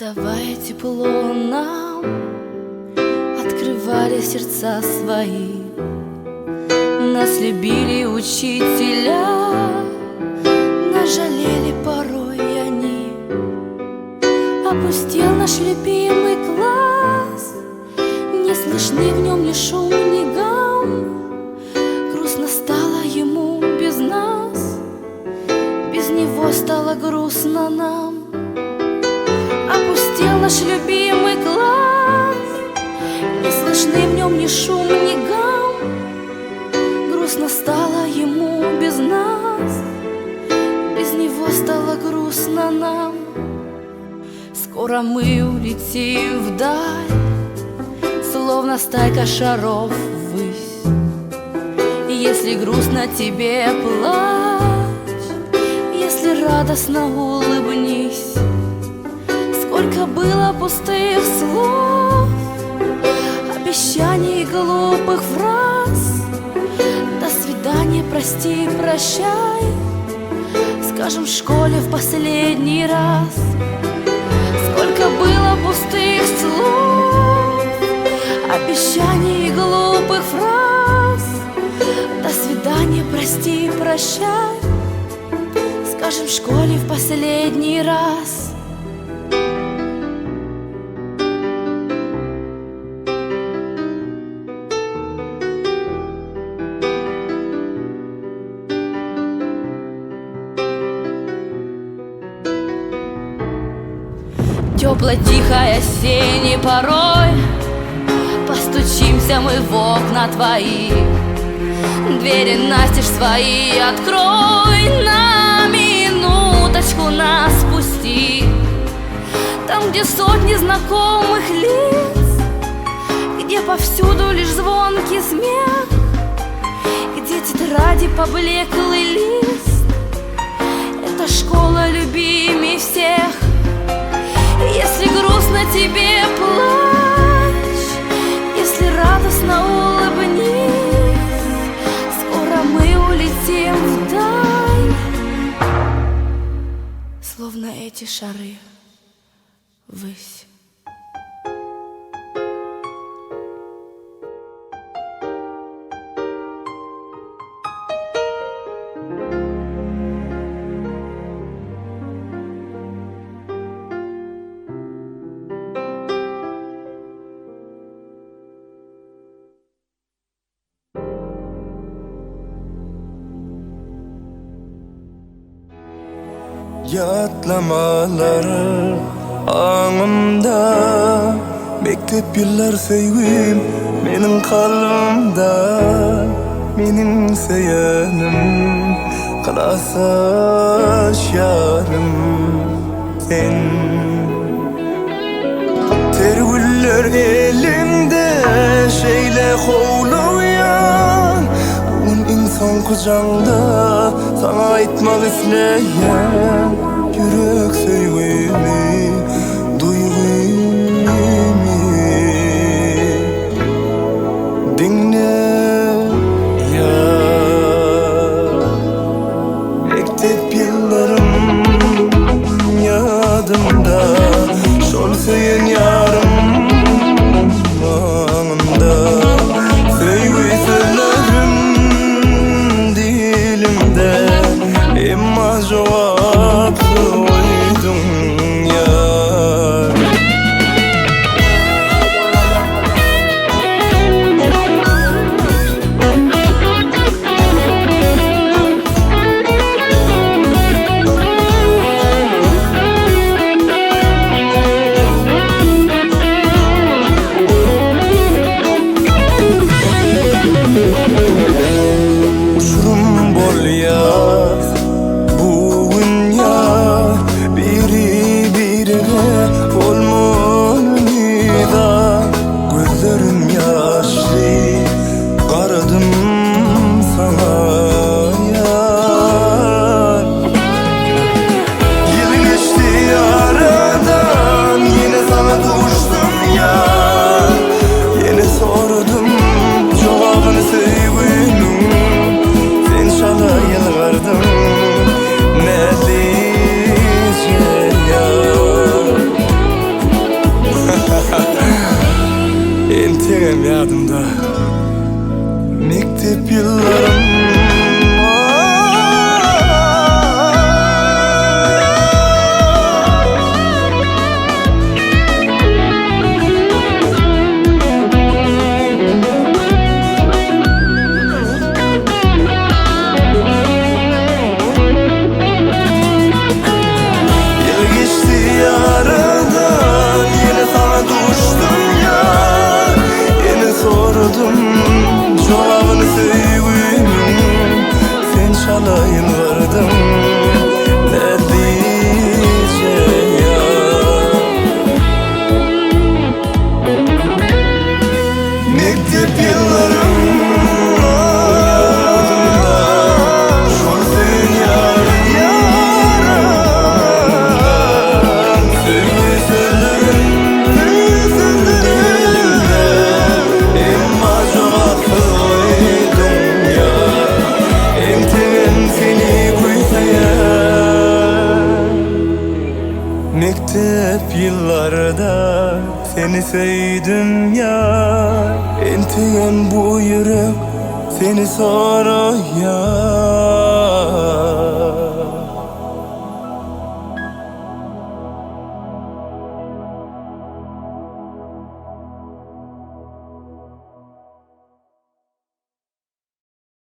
Давая тепло нам, открывали сердца свои. Нас любили учителя, нас жалели порой они. Опустел наш любимый класс, не слышны в нем ни шум, ни гам. Грустно стало ему без нас, без него стало грустно нам. Опустел наш любимый класс, не слышны в нем ни шум, ни гам. Грустно стало ему без нас, без него стало грустно нам. Скоро мы улетим вдаль, словно стайка шаров ввысь. И если грустно тебе, плачь, если радостно, улыбнись. Сколько было пустых слов, обещаний и глупых фраз. До свидания, прости, прощай, скажем в школе в последний раз. Сколько было пустых слов, обещаний и глупых фраз. До свидания, прости, прощай, скажем в школе в последний раз. Теплой, тихой осенней порой постучимся мы в окна твои. Двери настежь свои открой, на минуточку нас пусти. Там, где сотни знакомых лиц, где повсюду лишь звонкий смех, где тетради поблеклый лист. Это школа любимей всех. Если грустно тебе, плачь, если радостно, улыбнись. Скоро мы улетим вдаль, словно эти шары ввысь. Yatlamalar anımda, mektep yıllar sevgim benim kalbimda. Benim seyanım, kılasaş yarım sen. Tergüller elimde, şeyle kovlayan. Bugün insan kucağında, sana aytmak isteyen. Yürek sevgimi, duygumi dinle ya. Mektep yıllarım yadımda, şol söyün yarım anımda. Sevgi sözlerim dilimde, emma cevapsız. yıllarda seni sevdim ya. Entiyen bu yürek seni soruyor ya.